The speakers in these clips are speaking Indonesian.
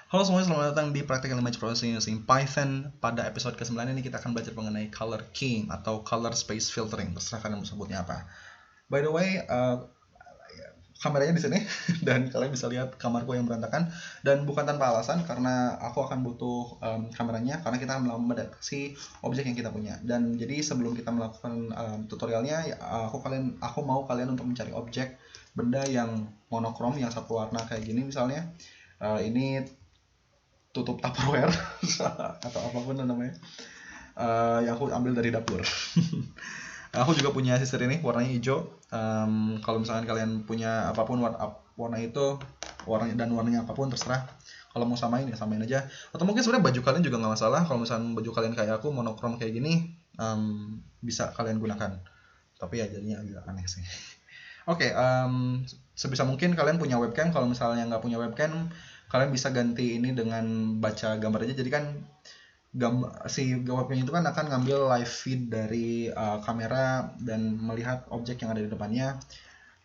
Halo semuanya, selamat datang di Practical Image Processing Using Python. Pada episode ke-9 ini kita akan belajar mengenai color keying atau color space filtering. Terserah kalian mau sebutnya apa. By the way, kameranya di sini dan kalian bisa lihat kamarku yang berantakan, dan bukan tanpa alasan karena aku akan butuh kameranya karena kita akan mendeteksi objek yang kita punya. Dan jadi sebelum kita melakukan tutorialnya, aku mau kalian untuk mencari objek benda yang monokrom, yang satu warna kayak gini misalnya. Ini tutup Tupperware atau apapun namanya, yang aku ambil dari dapur. Aku juga punya sisir ini warnanya hijau. Kalau misalkan kalian punya apapun warna itu, warnanya apapun terserah. Kalau mau samain ya samain aja. Atau mungkin sebenarnya baju kalian juga nggak masalah. Kalau misalkan baju kalian kayak aku monokrom kayak gini, bisa kalian gunakan. Tapi ya jadinya agak aneh sih. Oke, sebisa mungkin kalian punya webcam. Kalau misalnya nggak punya webcam, kalian bisa ganti ini dengan baca gambar aja. Jadi kan si webcam itu kan akan ngambil live feed dari kamera dan melihat objek yang ada di depannya.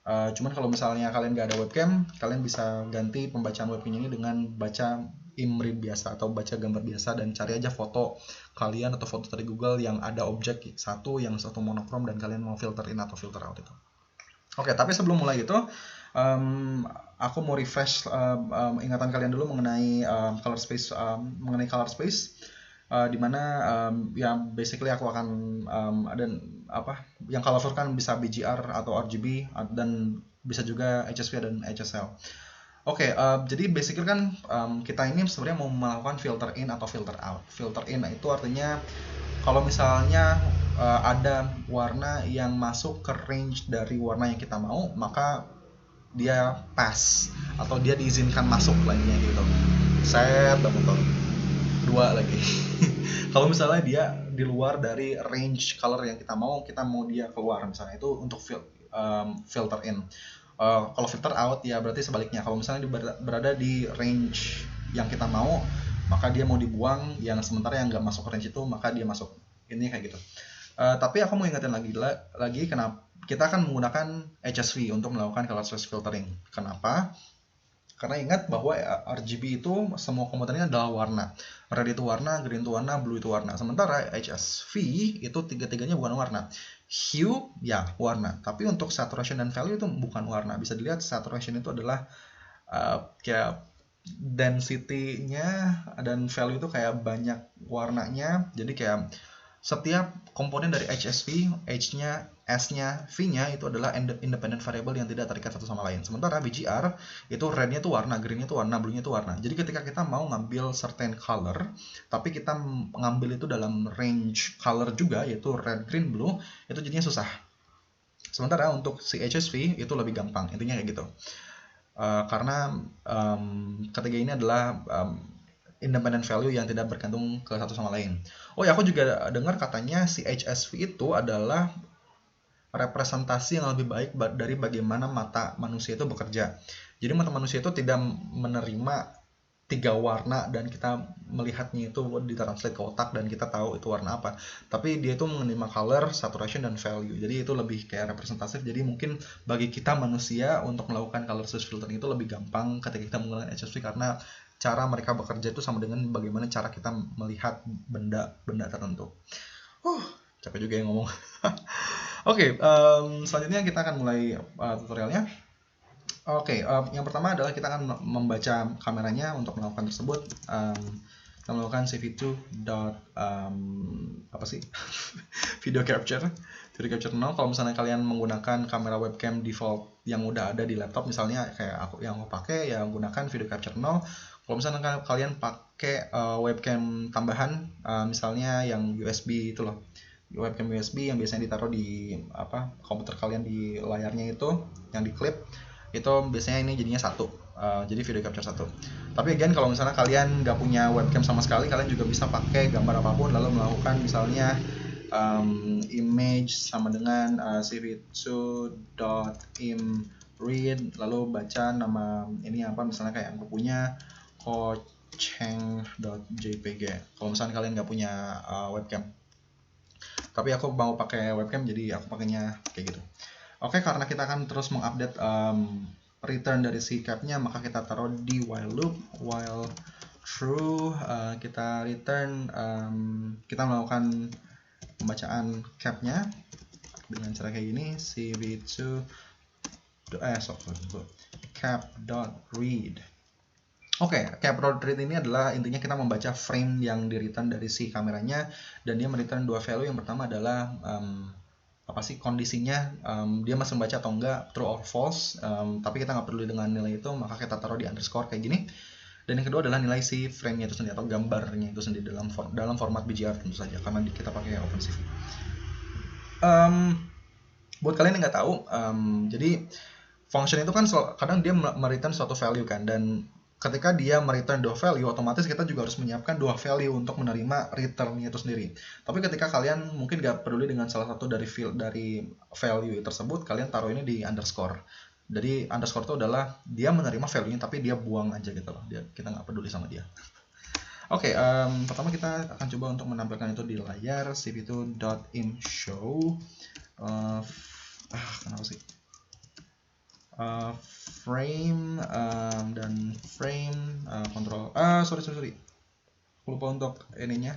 Cuman kalau misalnya kalian nggak ada webcam, kalian bisa ganti pembacaan webcam ini dengan baca IMRIB biasa atau baca gambar biasa, dan cari aja foto kalian atau foto dari Google yang ada objek yang satu monokrom dan kalian mau filter in atau filter out itu. Oke, tapi sebelum mulai itu, aku mau refresh ingatan kalian dulu mengenai color space, dimana ya basically aku akan yang colorful kan bisa BGR atau RGB, dan bisa juga HSV dan HSL. Oke, jadi basically kan kita ini sebenarnya mau melakukan filter in atau filter out. Filter in itu artinya kalau misalnya ada warna yang masuk ke range dari warna yang kita mau, maka dia pass atau dia diizinkan masuk lainnya gitu. Set banget, 2 lagi. Kalau misalnya dia di luar dari range color yang kita mau dia keluar, misalnya itu untuk filter in. Kalau filter out ya berarti sebaliknya. Kalau misalnya berada di range yang kita mau, maka dia mau dibuang. Yang sementara yang nggak masuk range itu, maka dia masuk. Ini kayak gitu. Tapi aku mau ingetin lagi kenapa kita akan menggunakan HSV untuk melakukan color space filtering. Kenapa? Karena ingat bahwa RGB itu semua komponennya adalah warna. Red itu warna, green itu warna, blue itu warna. Sementara HSV itu tiga-tiganya bukan warna. Hue ya warna, tapi untuk saturation dan value itu bukan warna. Bisa dilihat saturation itu adalah kayak density-nya, dan value itu kayak banyak warnanya. Jadi kayak setiap komponen dari HSV, H-nya, S-nya, V-nya itu adalah independent variable yang tidak terikat satu sama lain. Sementara BGR itu red-nya itu warna, green-nya itu warna, blue-nya itu warna. Jadi ketika kita mau ngambil certain color, tapi kita ngambil itu dalam range color juga, yaitu red, green, blue, itu jadinya susah. Sementara untuk si HSV itu lebih gampang, intinya kayak gitu. Karena ketiga ini adalah independent value yang tidak bergantung ke satu sama lain. Oh ya, aku juga dengar katanya si HSV itu adalah representasi yang lebih baik dari bagaimana mata manusia itu bekerja. Jadi mata manusia itu tidak menerima 3 warna dan kita melihatnya itu ditranslate ke otak dan kita tahu itu warna apa. Tapi dia itu menerima color, saturation, dan value. Jadi itu lebih kayak representatif. Jadi mungkin bagi kita manusia untuk melakukan color space filtering itu lebih gampang ketika kita menggunakan HSV, karena cara mereka bekerja itu sama dengan bagaimana cara kita melihat benda tertentu. Capek juga yang ngomong. Oke, selanjutnya kita akan mulai tutorialnya. Oke, yang pertama adalah kita akan membaca kameranya. Untuk melakukan tersebut, kita melakukan cv2 video capture 0. Kalau misalnya kalian menggunakan kamera webcam default yang udah ada di laptop, misalnya kayak aku pakai, ya gunakan video capture 0. Kalau misalnya kalian pakai webcam tambahan, misalnya yang USB itu loh, webcam USB yang biasanya ditaruh di komputer kalian, di layarnya itu yang diklip, itu biasanya ini jadinya 1, jadi video capture 1. Tapi again, kalau misalnya kalian nggak punya webcam sama sekali, kalian juga bisa pakai gambar apapun lalu melakukan misalnya image sama dengan cv2.imread, lalu baca nama ini apa, misalnya kayak aku punya kocheng.jpg. Kalau misalnya kalian nggak punya webcam, tapi aku mau pakai webcam, jadi aku pakainya kayak gitu. Oke, karena kita akan terus mengupdate return dari si cap-nya, maka kita taruh di while loop while true, kita return, kita melakukan pembacaan capnya dengan cara kayak gini, cv2 cap.read. Oke, cap.read ini adalah intinya kita membaca frame yang di return dari si kameranya, dan dia mereturn dua value. Yang pertama adalah kondisinya, dia masih membaca atau enggak, true or false, tapi kita nggak peduli dengan nilai itu, maka kita taruh di underscore kayak gini. Dan yang kedua adalah nilai si frame-nya itu sendiri atau gambarnya itu sendiri dalam format BGR tentu saja, karena kita pakai OpenCV. Buat kalian yang nggak tahu, jadi function itu kan kadang dia mereturn suatu value kan, dan ketika dia mereturn dua value, otomatis kita juga harus menyiapkan dua value untuk menerima return-nya itu sendiri. Tapi ketika kalian mungkin nggak peduli dengan salah satu dari value tersebut, kalian taruh ini di underscore. Jadi underscore itu adalah dia menerima value-nya tapi dia buang aja gitu loh. Kita nggak peduli sama dia. Oke, pertama kita akan coba untuk menampilkan itu di layar cv2.imShow. Kenapa sih? Frame dan frame control. Sorry. Lupa untuk ininya.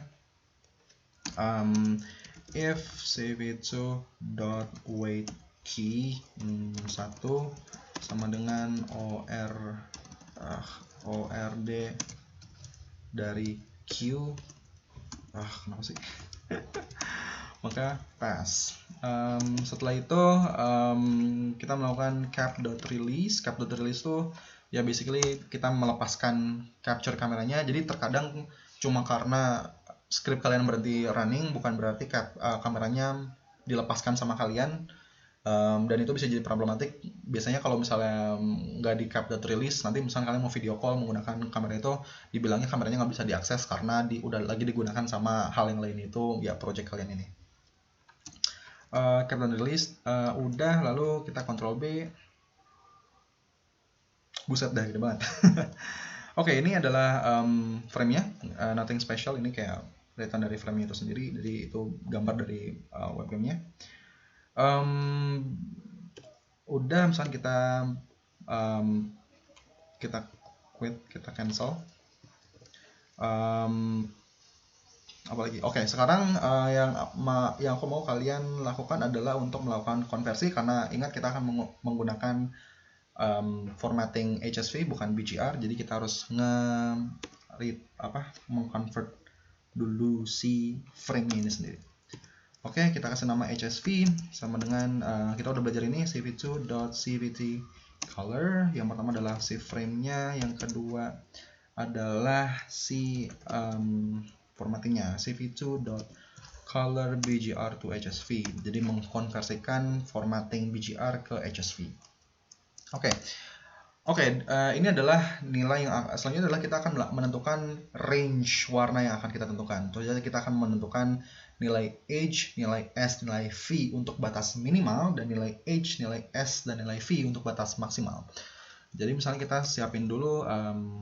If cv2.wait key 1 sama dengan ord dari q, kenapa sih? Maka pass. Setelah itu kita melakukan cap.release. Cap.release itu ya basically kita melepaskan capture kameranya. Jadi terkadang cuma karena script kalian berhenti running bukan berarti kameranya dilepaskan sama kalian. Dan itu bisa jadi problematik. Biasanya kalau misalnya nggak di cap.release, nanti misalnya kalian mau video call menggunakan kamera itu, dibilangnya kameranya nggak bisa diakses karena udah lagi digunakan sama hal yang lain, itu ya project kalian ini. Cap.release udah, lalu kita Ctrl B. Buset dah, gede banget. Oke, ini adalah frame-nya, nothing special. Ini kayak return dari frame-nya itu sendiri, jadi itu gambar dari webcam-nya. Udah, misalnya kita quit, kita cancel. Apalagi? Oke, sekarang yang aku mau kalian lakukan adalah untuk melakukan konversi, karena ingat kita akan menggunakan formatting HSV bukan BGR, jadi kita harus mengconvert dulu si frame ini sendiri. Oke, kita kasih nama HSV sama dengan kita udah belajar ini cv2.cvt_color. Yang pertama adalah si frame-nya, yang kedua adalah si formattingnya cv2.color BGR to HSV. Jadi mengkonversikan formatting BGR ke HSV. Oke, ini adalah nilai yang selanjutnya adalah kita akan menentukan range warna yang akan kita tentukan. Jadi kita akan menentukan nilai H, nilai S, nilai V untuk batas minimal, dan nilai H, nilai S, dan nilai V untuk batas maksimal. Jadi misalnya kita siapin dulu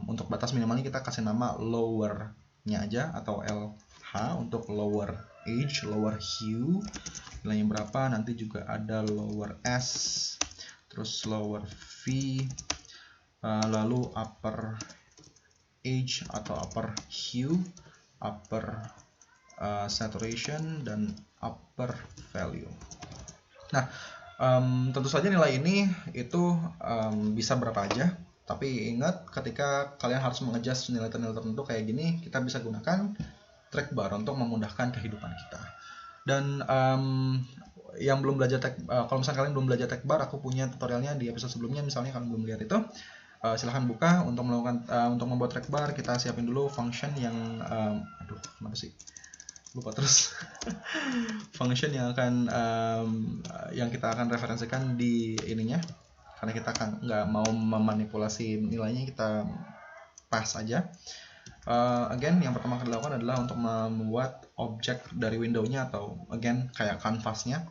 untuk batas minimalnya kita kasih nama lower-nya aja atau LH untuk lower H, lower hue, nilainya berapa, nanti juga ada lower S, terus lower V, lalu upper H atau upper hue, upper saturation, dan upper value. Nah, tentu saja nilai ini itu bisa berapa aja, tapi ingat ketika kalian harus mengadjust nilai-nilai tertentu kayak gini, kita bisa gunakan trackbar untuk memudahkan kehidupan kita. Dan yang belum belajar kalau misalnya kalian belum belajar trackbar, aku punya tutorialnya di episode sebelumnya, misalnya kalian belum lihat itu, silahkan buka untuk untuk membuat trackbar. Kita siapin dulu function yang kenapa sih lupa terus function yang kita akan referensikan di ininya, karena kita kan nggak mau memanipulasi nilainya, kita pass aja. Again, yang pertama kali dilakukan adalah untuk membuat objek dari window-nya, atau again kayak canvas-nya,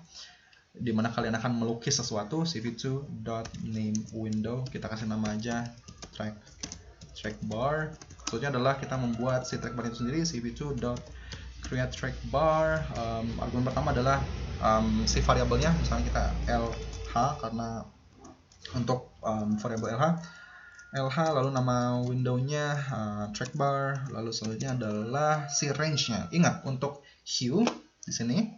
dimana kalian akan melukis sesuatu. cv2.nameWindow, kita kasih nama aja trackbar. Maksudnya adalah kita membuat si trackbar itu sendiri, cv2.createTrackbar. Argumen pertama adalah si variabelnya, misalnya kita LH, karena untuk variabel LH LH, lalu nama windownya track bar, lalu selanjutnya adalah si range-nya. Ingat untuk hue di sini,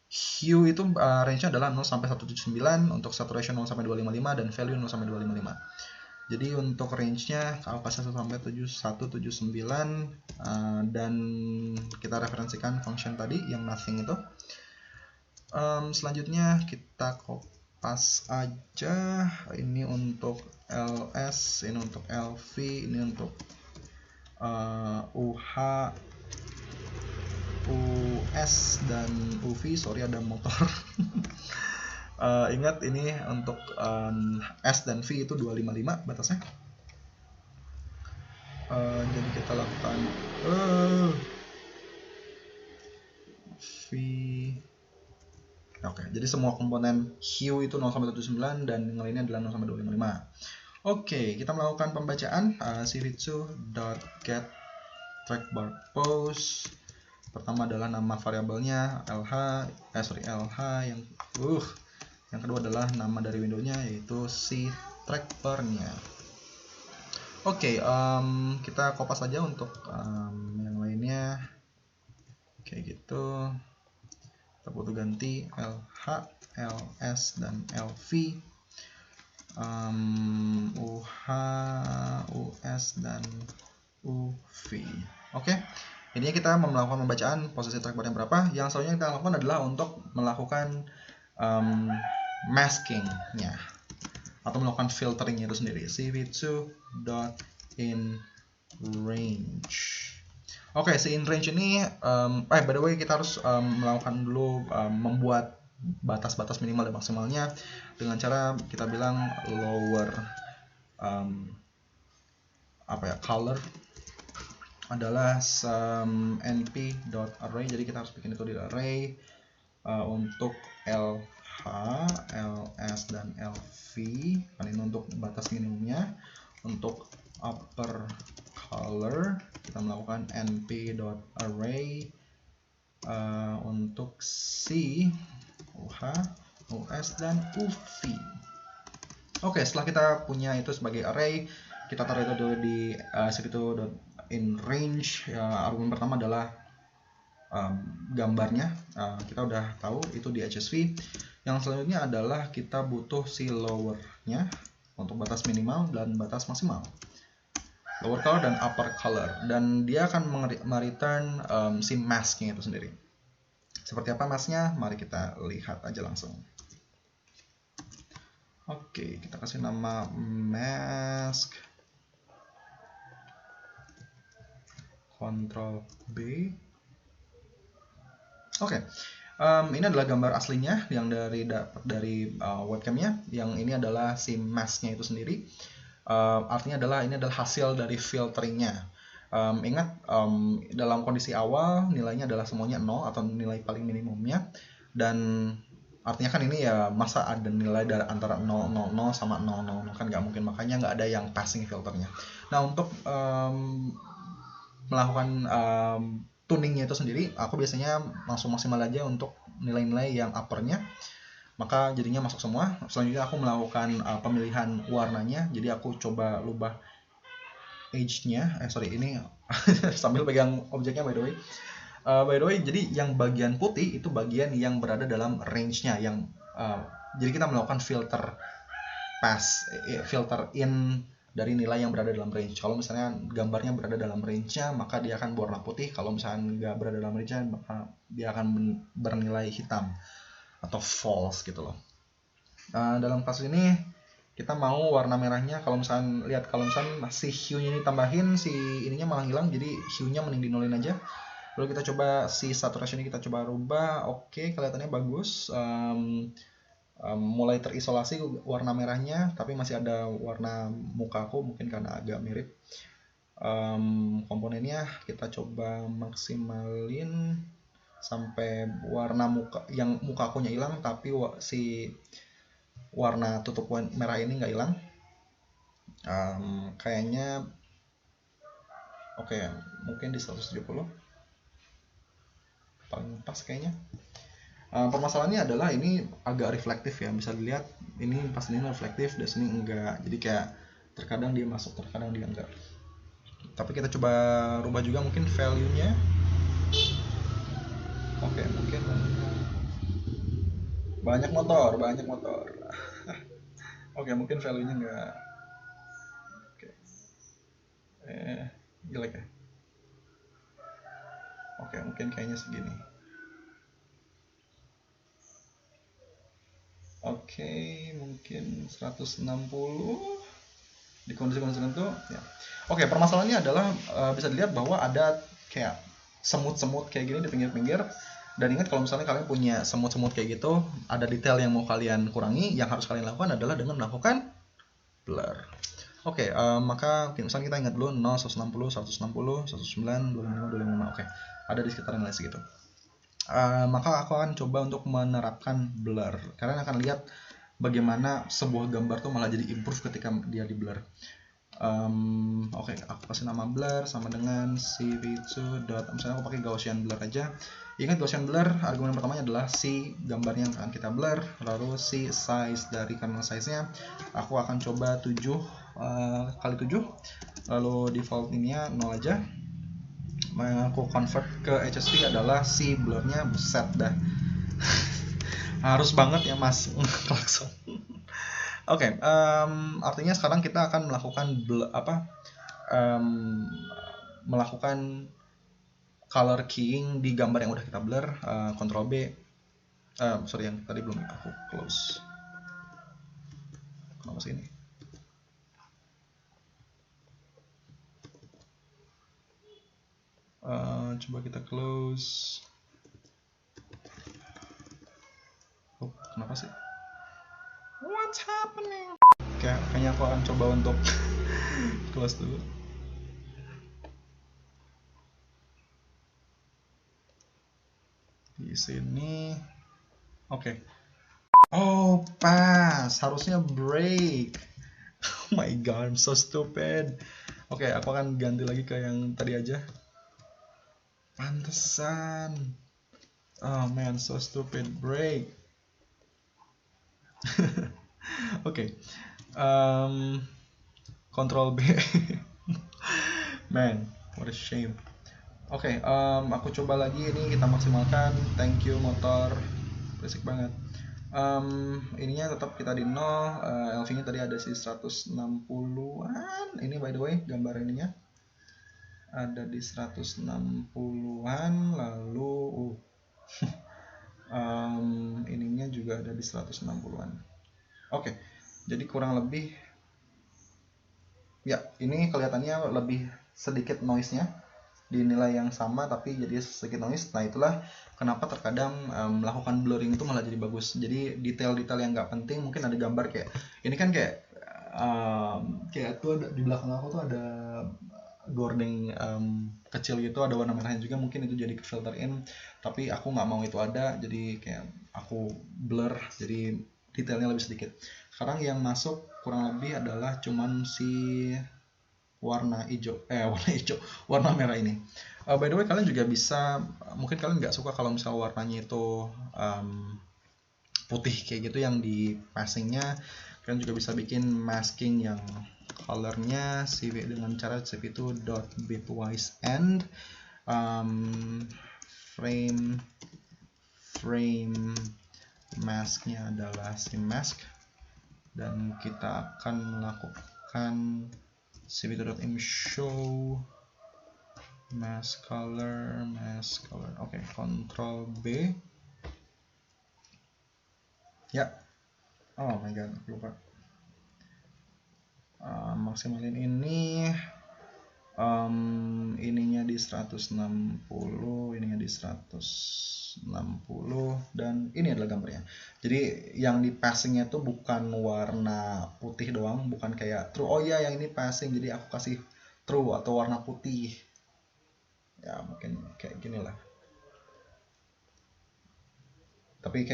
hue itu range-nya adalah 0 sampai 179, untuk saturation 0 sampai 255 dan value 0 sampai 255. Jadi untuk range-nya aku kasih 1 sampai 179 dan kita referensikan function tadi yang nothing itu. Selanjutnya kita kopas aja, ini untuk ls, ini untuk lv, ini untuk uh us dan uv. Sorry ada motor. Ingat ini untuk s dan v itu 255 batasnya. Jadi kita lakukan v. Oke, jadi semua komponen hue itu 0 sampai 79 dan yang lainnya adalah 0 sampai 255. Oke, kita melakukan pembacaan cv2.get track bar pose. Pertama adalah nama variabelnya lh, yang kedua adalah nama dari windownya yaitu si track bar-nya. Oke, kita kopas saja untuk yang lainnya kayak gitu. Kita butuh ganti LH, LS, dan LV, UH, US, dan UV. Oke, ini kita melakukan pembacaan posisi trackbar yang berapa. Yang selanjutnya kita lakukan adalah untuk melakukan masking-nya atau melakukan filtering itu sendiri. cv2.inRange. Oke, si inRange ini, by the way kita harus melakukan dulu membuat batas-batas minimal dan maksimalnya dengan cara kita bilang lower color adalah np.array. Jadi kita harus bikin itu di array untuk LH, LS, dan LV. Kan ini untuk batas minimumnya. Untuk upper color kita melakukan np.array untuk C, UH, US, dan UV. Oke, setelah kita punya itu sebagai array, kita taruh itu dulu di cv2.inRange. Argumen pertama adalah gambarnya, kita udah tahu itu di HSV. Yang selanjutnya adalah kita butuh si lower-nya untuk batas minimal dan batas maksimal, lower color dan upper color, dan dia akan mereturn si mask-nya itu sendiri. Seperti apa mask-nya? Mari kita lihat aja langsung. Oke, kita kasih nama mask, Ctrl B. Oke, ini adalah gambar aslinya yang dari webcamnya. Yang ini adalah si mask-nya itu sendiri. Artinya adalah ini adalah hasil dari filteringnya. Ingat, dalam kondisi awal nilainya adalah semuanya 0 atau nilai paling minimumnya, dan artinya kan ini ya masa ada nilai dari antara 000 sama 000 kan nggak mungkin, makanya nggak ada yang passing filternya. Nah, untuk melakukan tuningnya itu sendiri, aku biasanya langsung maksimal aja untuk nilai-nilai yang uppernya, maka jadinya masuk semua. Selanjutnya aku melakukan pemilihan warnanya, jadi aku coba ubah edge-nya, ini sambil pegang objeknya by the way. Jadi yang bagian putih itu bagian yang berada dalam range-nya, yang jadi kita melakukan filter in dari nilai yang berada dalam range. Kalau misalnya gambarnya berada dalam range-nya, maka dia akan berwarna putih. Kalau misalnya nggak berada dalam range-nya, maka dia akan bernilai hitam atau false gitu loh. Dalam kasus ini kita mau warna merahnya, kalau misalnya si hue-nya ini tambahin, si ininya malah hilang, jadi hue-nya mending dinolin aja. Lalu kita coba si saturation ini kita coba rubah. Oke, kelihatannya bagus. Mulai terisolasi warna merahnya, tapi masih ada warna muka aku, mungkin karena agak mirip. Komponennya kita coba maksimalin sampai warna muka akunya hilang, tapi si warna tutup merah ini nggak hilang. Kayaknya oke, mungkin di 170 paling pas kayaknya. Permasalahannya adalah ini agak reflektif ya, bisa dilihat ini pas ini reflektif dan sini enggak, jadi kayak terkadang dia masuk, terkadang dia enggak. Tapi kita coba rubah juga mungkin value-nya. Oke, mungkin banyak motor. Oke, mungkin value-nya enggak. Oke. Jelek ya. Oke, mungkin kayaknya segini. Oke, mungkin 160 di kondisi-kondisi tertentu ya. Oke, permasalahannya adalah bisa dilihat bahwa ada kayak semut-semut kayak gini di pinggir-pinggir. Dan ingat kalau misalnya kalian punya semut-semut kayak gitu, ada detail yang mau kalian kurangi, yang harus kalian lakukan adalah dengan melakukan blur. Oke, maka misalnya kita ingat dulu 0, 160, 160, 109, 255, 255. Oke, ada di sekitaran nilai segitu. Maka aku akan coba untuk menerapkan blur. Kalian akan lihat bagaimana sebuah gambar tuh malah jadi improve ketika dia di blur. Oke, aku kasih nama blur sama dengan cv2. Misalnya aku pakai Gaussian blur aja. Ingat Gaussian blur, argumen pertamanya adalah si gambarnya yang akan kita blur, lalu si size dari kernel size-nya aku akan coba 7 kali 7, lalu default ininya 0 aja. Aku convert ke HSV adalah si blurnya, buset dah. Harus banget ya mas klakson. Oke, artinya sekarang kita akan melakukan melakukan color keying di gambar yang udah kita blur. Ctrl B. Sorry, yang tadi belum aku close. Kenapa sih ini? Coba kita close. Oh, kenapa sih? What's happening? Kayaknya aku akan coba untuk close dulu. Di sini. Oke. Oh, pas. Harusnya break. Oh my god, I'm so stupid. Oke, aku akan ganti lagi ke yang tadi aja. Pantesan. Oh man, so stupid. Break. Oke. Ctrl B. Man, what a shame. Oke, aku coba lagi ini, kita maksimalkan. Thank you motor. Berisik banget. Ininya tetap kita di 0. LV nya tadi ada si 160-an. Ini by the way gambar ininya ada di 160-an. Lalu ininya juga ada di 160-an. Oke, jadi kurang lebih ya, ini kelihatannya lebih sedikit noise-nya di nilai yang sama tapi jadi sedikit noise. Nah, itulah kenapa terkadang melakukan blurring itu malah jadi bagus. Jadi detail-detail yang nggak penting, mungkin ada gambar kayak ini kan kayak tuh di belakang aku tuh ada gording kecil gitu, ada warna merahnya juga, mungkin itu jadi ke filter in, tapi aku nggak mau itu ada, jadi kayak aku blur jadi detailnya lebih sedikit. Sekarang yang masuk kurang lebih adalah cuman si warna merah ini. By the way, kalian juga bisa, mungkin kalian nggak suka kalau misalnya warnanya itu putih kayak gitu yang di passingnya, kalian juga bisa bikin masking yang colornya CV dengan cara CV itu .bitwise end frame masknya adalah si mask, dan kita akan melakukan cv2.imshow mask color. Oke, Ctrl B ya. Oh my god, lupa. Maksimalin ini, ininya di 160, ininya di 160, dan ini adalah gambarnya. Jadi yang di passingnya tuh bukan warna putih doang, bukan kayak true, oh ya yang ini passing jadi aku kasih true atau warna putih ya, mungkin kayak gini lah. Tapi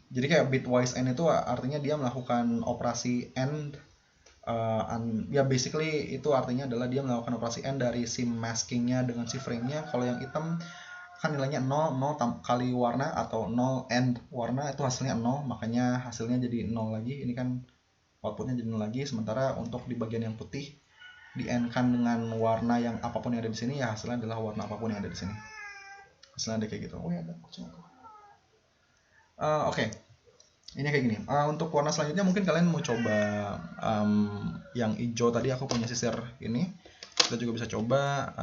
jadi kayak bitwise end itu artinya dia melakukan operasi end. Ya basically itu artinya adalah dia melakukan operasi end dari si maskingnya dengan si frame-nya. Kalau yang hitam kan nilainya 0 kali warna atau 0 and warna, itu hasilnya 0, makanya hasilnya jadi 0 lagi. Ini kan outputnya jadi 0 lagi. Sementara untuk di bagian yang putih di end-kan dengan warna yang apapun yang ada di sini, ya hasilnya adalah warna apapun yang ada di sini. Hasilnya ada kayak gitu. Oh ya, ada kucing aku. Oke. Ini kayak gini. Untuk warna selanjutnya mungkin kalian mau coba yang hijau tadi, aku punya sisir ini. Kita juga bisa coba.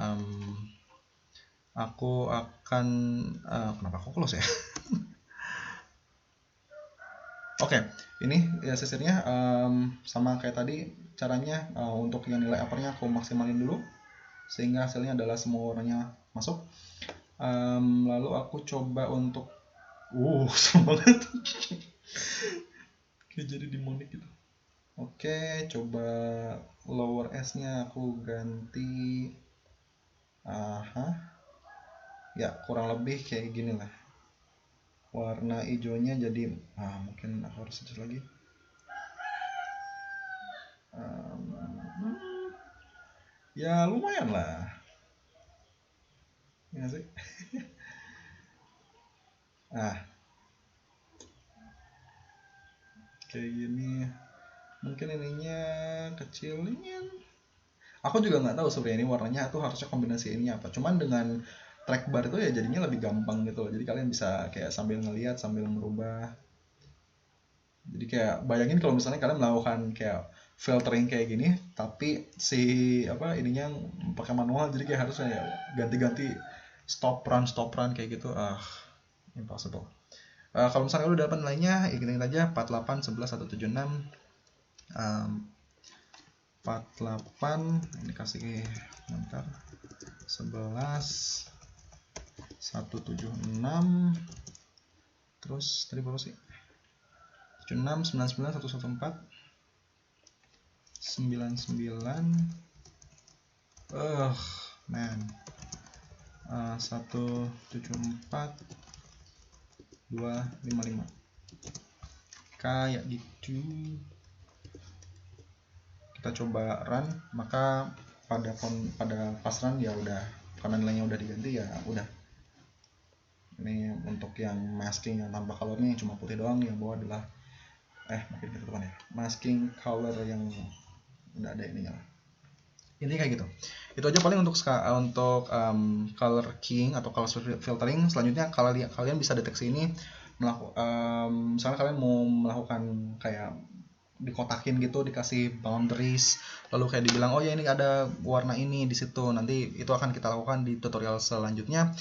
Aku akan kenapa aku close ya? Oke, ini ya sisirnya sama kayak tadi. Caranya untuk yang nilai uppernya aku maksimalin dulu sehingga hasilnya adalah semua warnanya masuk. Lalu aku coba untuk serem banget. Kayak jadi demonik gitu. Oke, coba lower S nya aku ganti ya kurang lebih kayak gini lah. Warna hijaunya jadi mungkin aku harus adjust lagi. Ya lumayan lah ya sih. Kayak gini. Mungkin ininya kecilin. Aku juga nggak tahu sebenarnya ini warnanya tuh harusnya kombinasi ini apa. Cuman dengan track bar itu ya jadinya lebih gampang gitu loh. Jadi kalian bisa kayak sambil ngelihat sambil merubah. Jadi kayak bayangin kalau misalnya kalian melakukan kayak filtering kayak gini, tapi si ininya pakai manual, jadi kayak harusnya ya ganti-ganti stop run kayak gitu. Impossible. Kalau misalnya udah dapat nilainya, ingin aja 48, 11, 176. 48 ini kasih bentar 11 176 terus tadi berapa sih? 76 99 114 99 man 174 255 kayak gitu. Kita coba run, maka pada pas run ya udah, karena nilainya udah diganti ya udah. Ini untuk yang masking yang tanpa colornya yang cuma putih doang, yang bawah adalah makin gitu teman ya, masking color yang nggak ada ininya lah. Intinya kayak gitu. Itu aja paling untuk color keying atau color filtering. Selanjutnya kalian bisa deteksi ini misalnya kalian mau melakukan kayak dikotakin gitu, dikasih boundaries, lalu kayak dibilang oh ya ini ada warna ini di situ. Nanti itu akan kita lakukan di tutorial selanjutnya.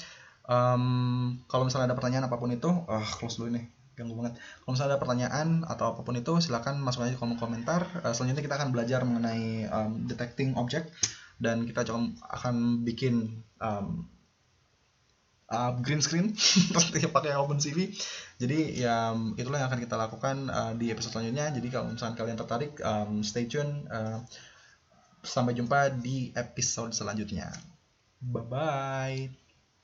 Kalau misalnya ada pertanyaan apapun itu, close dulu nih, ganggu banget. Kalau misalnya ada pertanyaan atau apapun itu, silakan masuk aja kolom komentar. Selanjutnya kita akan belajar mengenai detecting object, dan kita akan bikin green screen pakai OpenCV. Jadi ya itulah yang akan kita lakukan di episode selanjutnya. Jadi kalau misalnya kalian tertarik, stay tune. Sampai jumpa di episode selanjutnya. Bye bye.